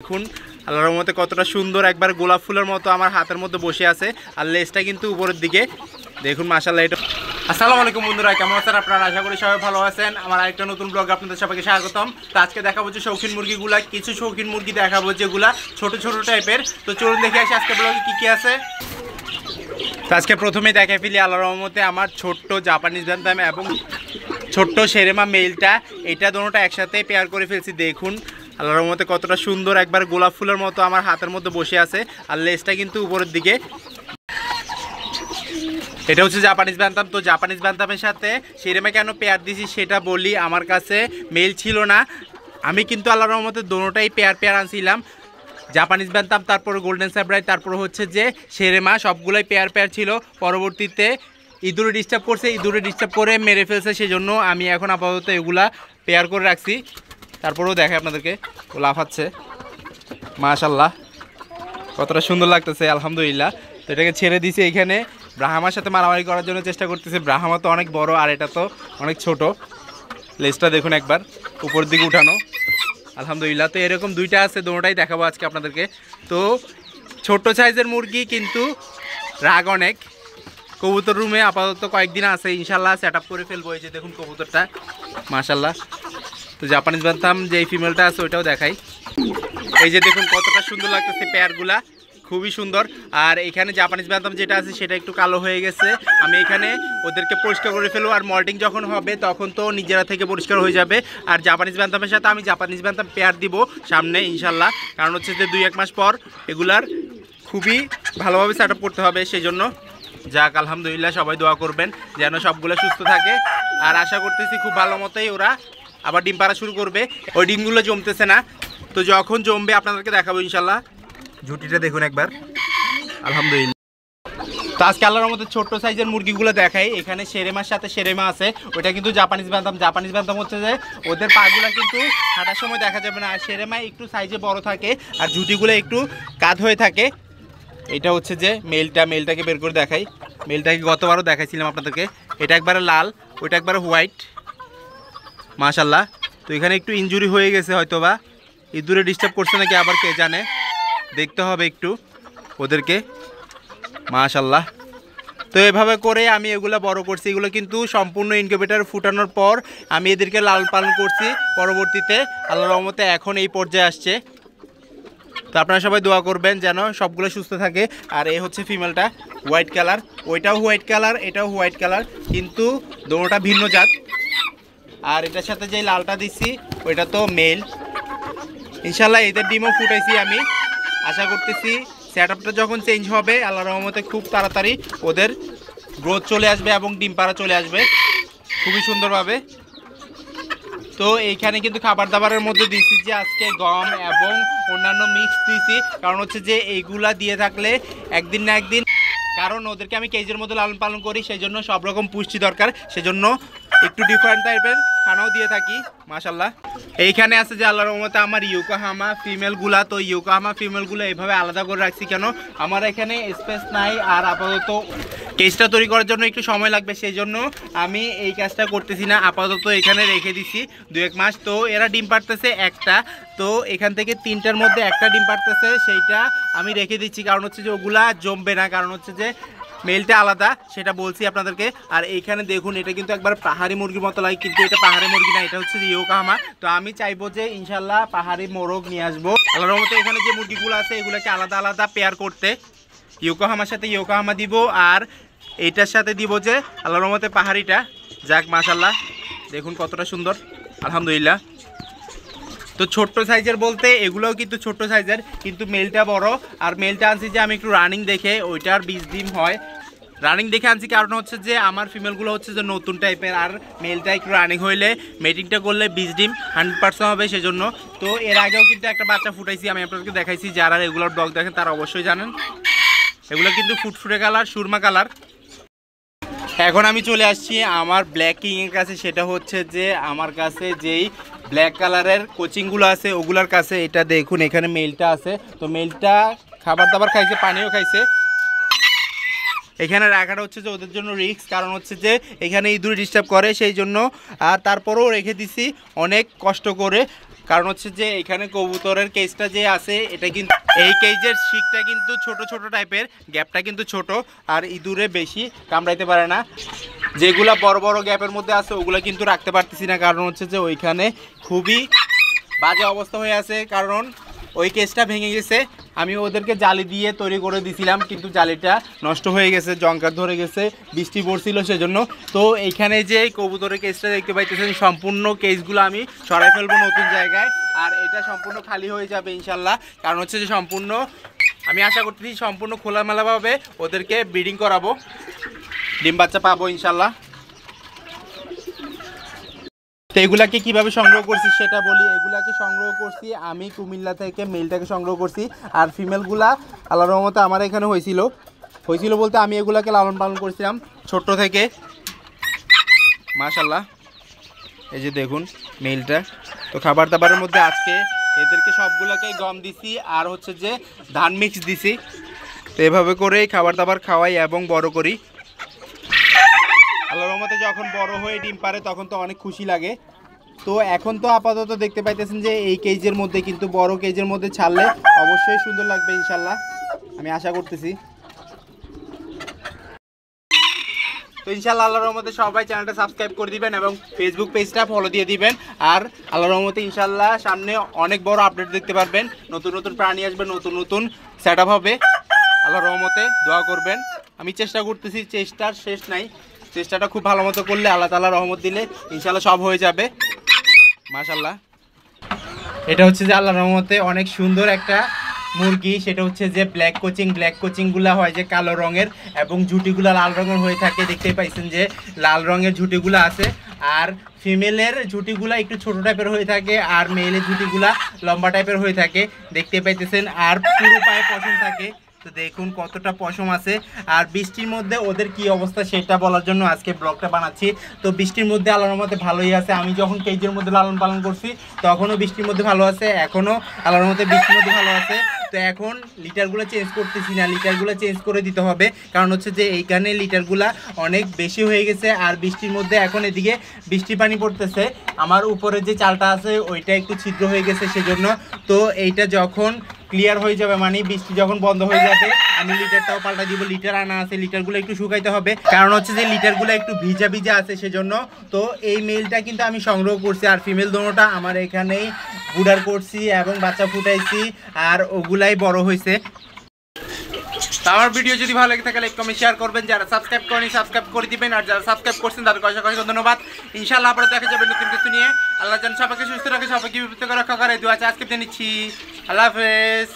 দেখুন আল্লাহর রহমতে কতটা সুন্দর একবার গোলাপ ফুলের মতো আমার হাতের মধ্যে বসে আছে আর লেজটা কিন্তু উপরের দিকে দেখুন মাশাআল্লাহ। এটা আসসালামু আলাইকুম বন্ধুরা, কেমন আছেন আপনারা? আশা করি সবাই ভালো আছেন। আমার আরেকটা নতুন ব্লগ আপনাদের সবাইকে স্বাগতম। তো আজকে দেখাবো যে শৌখিন মুরগিগুলা, কিছু শৌখিন মুরগি দেখাবো যেগুলা ছোট ছোট টাইপের। তো চলুন দেখে আসি আজকে ব্লগে কি কি আছে। তো আজকে প্রথমেই দেখে ফেলি আল্লাহর রহমতে আমার ছোট্ট জাপানিজ ব্যান্তাম এবং ছোট্ট শেরেমা মেলটা, এটা দুটোটা একসাথে পেয়ার করে ফেলছি। দেখুন আল্লাহর রহমতে কতটা সুন্দর একবার গোলাপ ফুলের মতো আমার হাতের মধ্যে বসে আছে আর লেজটা কিন্তু উপরের দিকে। এটা হচ্ছে জাপানিজ ব্যান্তাম। তো জাপানিজ ব্যান্তামের সাথে শেরেমা কেন পেয়ার দিছি সেটা বলি। আমার কাছে মেল ছিল না, আমি কিন্তু আল্লাহর রহমতে দুটোটাই পেয়ার আনছিলাম। জাপানিজ ব্যান্তাম, তারপর গোল্ডেন স্যাব্রাই, তারপর হচ্ছে যে শেরেমা, সবগুলোই পেয়ার ছিল। পরবর্তীতে ইঁদুরে ডিস্টার্ব করছে, ইঁদুরে ডিস্টার্ব করে মেরে ফেলছে, সেই জন্য আমি এখন আপাতত এগুলা পেয়ার করে রাখছি। তারপরেও দেখে আপনাদেরকে ও লাফাচ্ছে, মাশাআল্লাহ কতটা সুন্দর লাগতেছে, আলহামদুলিল্লাহ। তো এটাকে ছেড়ে দিছি, এইখানে ব্রাহ্মার সাথে মারামারি করার জন্য চেষ্টা করতেছে। ব্রাহ্মা তো অনেক বড় আর এটা তো অনেক ছোট। লেজটা দেখুন একবার উপর দিকে উঠানো, আলহামদুলিল্লাহ। তো এরকম দুইটা আছে, দুটোটাই দেখাবো আজকে আপনাদেরকে। তো ছোট্ট সাইজের মুরগি কিন্তু রাগ অনেক। কবুতর রুমে আপাতত কয়েকদিন আছে, ইনশাল্লাহ সেট আপ করে ফেলবো। এই যে দেখুন কবুতরটা, মাশাল্লাহ। তো জাপানিজ ব্যান্তাম যে ফিমেলটা আছে ওইটাও দেখাই। এই যে দেখুন কতটা সুন্দর লাগতেছে, পেয়ারগুলা খুবই সুন্দর। আর এখানে জাপানিজ ব্যান্তাম যেটা আছে সেটা একটু কালো হয়ে গেছে, আমি এখানে ওদেরকে পরিষ্কার করে ফেলবো। আর মল্টিং যখন হবে তখন তো নিজেরা থেকে পরিষ্কার হয়ে যাবে। আর জাপানিজ ব্যান্তামের সাথে আমি জাপানিজ ব্যান্তাম পেয়ার দিব সামনে ইনশাল্লাহ, কারণ হচ্ছে যে 2-1 মাস পর এগুলার খুবই ভালোভাবে সেট আপ করতে হবে। সেই জন্য যাক আলহামদুলিল্লাহ, সবাই দোয়া করবেন যেন সবগুলো সুস্থ থাকে। আর আশা করতেছি খুব ভালো মতোই ওরা আবার ডিম পাড়া শুরু করবে। ওই ডিমগুলো জমতেছে না, তো যখন জমবে আপনাদেরকে দেখাবো ইনশাল্লাহ। ঝুটিটা দেখুন একবার, আলহামদুলিল্লাহ। তো আজকে আল্লাহর মধ্যে ছোট্ট সাইজের মুরগিগুলো দেখাই। এখানে শেরেমার সাথে শেরেমা আছে, ওটা কিন্তু জাপানিজ ব্যান্তাম। জাপানিজ ব্যান্তাম হচ্ছে যে ওদের পাগুলা কিন্তু হাঁটার সময় দেখা যাবে না, আর শেরেমা একটু সাইজে বড় থাকে আর ঝুটিগুলো একটু কাঁধ হয়ে থাকে। এটা হচ্ছে যে মেলটাকে বের করে দেখাই। মেলটাকে গতবারও দেখাইছিলাম আপনাদেরকে। এটা একবারে লাল, ওইটা একবারে হোয়াইট, মাশাল্লাহ। তো এখানে একটু ইনজুরি হয়ে গেছে, হয়তোবা ইঁদুরে ডিস্টার্ব করছে নাকি আবার কে জানে, দেখতে হবে একটু ওদেরকে, মাশাল্লাহ। তো এভাবে করে আমি এগুলো বড় করছি। এগুলো কিন্তু সম্পূর্ণ ইনকিউবেটর ফুটানোর পর আমি এদেরকে লালন পালন করছি। পরবর্তীতে আল্লাহর রহমতে এখন এই পর্যায়ে আসছে। তো আপনারা সবাই দোয়া করবেন যেন সবগুলো সুস্থ থাকে। আর এই হচ্ছে ফিমেলটা, হোয়াইট কালার, ওইটাও হোয়াইট কালার, এটাও হোয়াইট কালার, কিন্তু দুটোটা ভিন্ন জাত। আর এটার সাথে যে লালটা দিচ্ছি ওইটা তো মেল। ইনশাল্লাহ এদের ডিমও ফুটাইছি আমি। আশা করতেছি সেট আপটা যখন চেঞ্জ হবে আল্লাহর রহমতে খুব তাড়াতাড়ি ওদের গ্রোথ চলে আসবে এবং ডিম পাড়া চলে আসবে খুবই সুন্দরভাবে। তো এইখানে কিন্তু খাবার দাবারের মধ্যে দিয়েছি যে আজকে গম এবং অন্যান্য মিক্স দিয়েছি, কারণ হচ্ছে যে এইগুলা দিয়ে থাকলে একদিন না একদিন, কারণ ওদেরকে আমি কেজের মধ্যে লালন পালন করি, সেই জন্য সব রকম পুষ্টি দরকার, সেজন্য একটু ডিফারেন্ট টাইপের খানাও দিয়ে থাকি, মাশাল্লাহ। এইখানে আছে যে আল্লাহর রহমতে আমার ইয়োকোহামা ফিমেলগুলা। তো ইয়োকোহামা ফিমেলগুলো এইভাবে আলাদা করে রাখছি কেন, আমার এখানে স্পেস নাই আর আপাতত কেজটা তৈরি করার জন্য একটু সময় লাগবে, সেই জন্য আমি এই কাজটা করতেছি না, আপাতত এখানে রেখে দিছি 2-1 মাস। তো এরা ডিম পাড়তেছে একটা, তো এখান থেকে 3টার মধ্যে একটা ডিম পাড়তেছে, সেইটা আমি রেখে দিচ্ছি, কারণ হচ্ছে যে ওগুলা জমবে না, কারণ হচ্ছে যে মেলটা আলাদা, সেটা বলছি আপনাদেরকে। আর এইখানে দেখুন এটা কিন্তু একবার পাহাড়ি মুরগির মতো লাগে, কিন্তু এটা পাহাড়ি মুরগি না, এটা হচ্ছে ইয়োকোহামা। তো আমি চাইবো যে ইনশাল্লাহ পাহাড়ি মোরগ নিয়ে আসবো। আল্লাহর রহমতে এখানে যে মুরগিগুলো আছে এগুলোকে আলাদা আলাদা পেয়ার করতে, ইয়োকোহামার সাথে ইয়োকোহামা দিব আর এইটার সাথে দিব যে আল্লাহর রহমতে পাহাড়িটা। যাক মাশাল্লাহ, দেখুন কতটা সুন্দর, আলহামদুলিল্লাহ। তো ছোট্ট সাইজের বলতে এগুলোও কিন্তু ছোট্ট সাইজের, কিন্তু মেলটা বড়। আর মেলটা আনছি যে আমি একটু রানিং দেখে, ওইটার 20 ডিম হয়, রানিং দেখে আনছি, কারণ হচ্ছে যে আমার ফিমেলগুলো হচ্ছে যে নতুন টাইপের, আর মেলটা একটু রানিং হইলে মেটিংটা করলে 20 ডিম 100% হবে, সেজন্য। তো এর আগেও কিন্তু একটা বাচ্চা ফুটাইছি, আমি আপনাদেরকে দেখাইছি, যারা রেগুলার ব্লগ দেখেন তারা অবশ্যই জানেন। এগুলো কিন্তু ফুটফুটে কালার, সুরমা কালার। এখন আমি চলে আসছি আমার ব্ল্যাক কিংয়ের কাছে, সেটা হচ্ছে যে আমার কাছে যেই ব্ল্যাক কালারের কোচিংগুলো আছে ওগুলার কাছে। এটা দেখুন এখানে মেলটা আছে, তো মেলটা খাবার দাবার খাইছে, পানিও খাইছে। এখানে রাখাটা হচ্ছে যে ওদের জন্য রিস্ক, কারণ হচ্ছে যে এখানে ইঁদুর ডিস্টার্ব করে, সেই জন্য। আর তারপরেও রেখে দিছি অনেক কষ্ট করে, কারণ হচ্ছে যে এখানে কবুতরের কেজটা যে আছে এটা কিন্তু এই কেজের শিকটা কিন্তু ছোট ছোট টাইপের, গ্যাপটা কিন্তু ছোট, আর ইঁদুরে বেশি কামড়াইতে পারে না। যেগুলা বড় বড় গ্যাপের মধ্যে আছে ওগুলো কিন্তু রাখতে পারতেছি না, কারণ হচ্ছে যে ওইখানে খুবই বাজে অবস্থা হয়ে আছে, কারণ ওই কেসটা ভেঙে গেছে। আমি ওদেরকে জালি দিয়ে তৈরি করে দিছিলাম, কিন্তু জালিটা নষ্ট হয়ে গেছে, জংকার ধরে গেছে, বৃষ্টি পড়ছিল সেজন্য। তো এইখানে যে কবুতরের কেসটা দেখতে পাইতেছেন, সম্পূর্ণ কেসগুলো আমি সরাই ফেলবো নতুন জায়গায়, আর এটা সম্পূর্ণ খালি হয়ে যাবে ইনশাল্লাহ। কারণ হচ্ছে যে সম্পূর্ণ আমি আশা করতেছি সম্পূর্ণ খোলামেলাভাবে ওদেরকে ব্রিডিং করাবো, ডিম বাচ্চা পাবো ইনশাল্লাহ। তো এগুলাকে কীভাবে সংগ্রহ করছি সেটা বলি। এগুলাকে সংগ্রহ করছি আমি কুমিল্লা থেকে, মেলটাকে সংগ্রহ করছি, আর ফিমেলগুলা আল্লাহর রহমতে আমার এখানে হয়েছিল বলতে আমি এগুলাকে লালন পালন করছিলাম ছোট্ট থেকে, মাশাল্লাহ। এই যে দেখুন মেলটা। তো খাবার দাবারের মধ্যে আজকে এদেরকে সবগুলোকে গম দিছি আর হচ্ছে যে ধান মিক্স দিছি। তো এভাবে করেই খাবার দাবার খাওয়াই এবং বড় করি। আল্লাহর রহমতে যখন বড় হয়ে ডিম পারে তখন তো অনেক খুশি লাগে। তো এখন তো আপাতত দেখতে পাইতেছেন যে এই কেজের মধ্যে, কিন্তু বড় কেজের মধ্যে ছাড়লে অবশ্যই সুন্দর লাগবে ইনশাল্লাহ, আমি আশা করতেছি। তো ইনশাল্লাহ আল্লাহর রহমতে সবাই চ্যানেলটা সাবস্ক্রাইব করে দিবেন এবং ফেসবুক পেজটা ফলো দিয়ে দিবেন। আর আল্লাহর রহমতে ইনশাল্লাহ সামনে অনেক বড় আপডেট দেখতে পারবেন, নতুন নতুন প্রাণী আসবে, নতুন নতুন সেট আপ হবে। আল্লাহর রহমতে দোয়া করবেন। আমি চেষ্টা করতেছি, চেষ্টার শেষ নাই, চেষ্টাটা খুব ভালো মতো করলে আল্লাহ তাআলা রহমত দিলে ইনশাল্লাহ সব হয়ে যাবে মাশাল্লাহ। এটা হচ্ছে যে আল্লাহর রহমতে অনেক সুন্দর একটা মুরগি, সেটা হচ্ছে যে ব্ল্যাক কোচিংগুলো হয় যে কালো রঙের, এবং ঝুটিগুলো লাল রঙের হয়ে থাকে। দেখতে পাইছেন যে লাল রঙের ঝুটিগুলো আছে, আর ফিমেলের ঝুটিগুলা একটু ছোট টাইপের হয়ে থাকে, আর মেলের ঝুটিগুলা লম্বা টাইপের হয়ে থাকে দেখতে পাইতেছেন। আর পুরো পায়ে পশম থাকে। তো দেখুন কতটা পশম আছে। আর বৃষ্টির মধ্যে ওদের কি অবস্থা সেটা বলার জন্য আজকে ব্লগটা বানাচ্ছি। তো বৃষ্টির মধ্যে আল্লাহর মধ্যে ভালোই আছে। আমি যখন কেজের মধ্যে লালন পালন করছি তখনও বৃষ্টির মধ্যে ভালো আছে, এখনও আল্লাহর মধ্যে বৃষ্টির মধ্যে ভালো আছে। তো এখন লিটারগুলো চেঞ্জ করতেছি না, লিটারগুলো চেঞ্জ করে দিতে হবে, কারণ হচ্ছে যে এইখানে লিটারগুলা অনেক বেশি হয়ে গেছে। আর বৃষ্টির মধ্যে এখন এদিকে বৃষ্টি পানি পড়তেছে, আমার উপরে যে চালটা আছে ওইটা একটু ছিদ্র হয়ে গেছে সেজন্য। তো এইটা যখন ক্লিয়ার হয়ে যাবে, মানে বৃষ্টি যখন বন্ধ হয়ে যাবে, আমি লিটারটাও পাল্টা দিব। লিটার আনা আছে, লিটারগুলো একটু শুকাইতে হবে, কারণ হচ্ছে যে লিটারগুলো একটু ভিজা ভিজা আছে সেজন্য। তো এই মেলটা কিন্তু আমি সংগ্রহ করছি, আর ফিমেল দোনোটা আমার এখানেই বুডার করছি এবং বাচ্চা ফুটাইছি, আর ওগুলাই বড় হয়েছে। আমার ভিডিও যদি ভালো লাগে থাকে লাইক কমেন্ট শেয়ার করবেন, যারা সাবস্ক্রাইব করেনি সাবস্ক্রাইব করে দিবেন, আর যারা সাবস্ক্রাইব করছেন তাদেরকে অসংখ্য ধন্যবাদ। ইনশাআল্লাহ আপনারা দেখা যাবে নতুন কিছু নিয়ে। আল্লাহ যেন সবাইকে সুস্থ রাখে, সবাইকে বিপদ থেকে রক্ষা করে। দোয়া আছে আজকে জানিচ্ছি। আল্লাহ হাফেজ।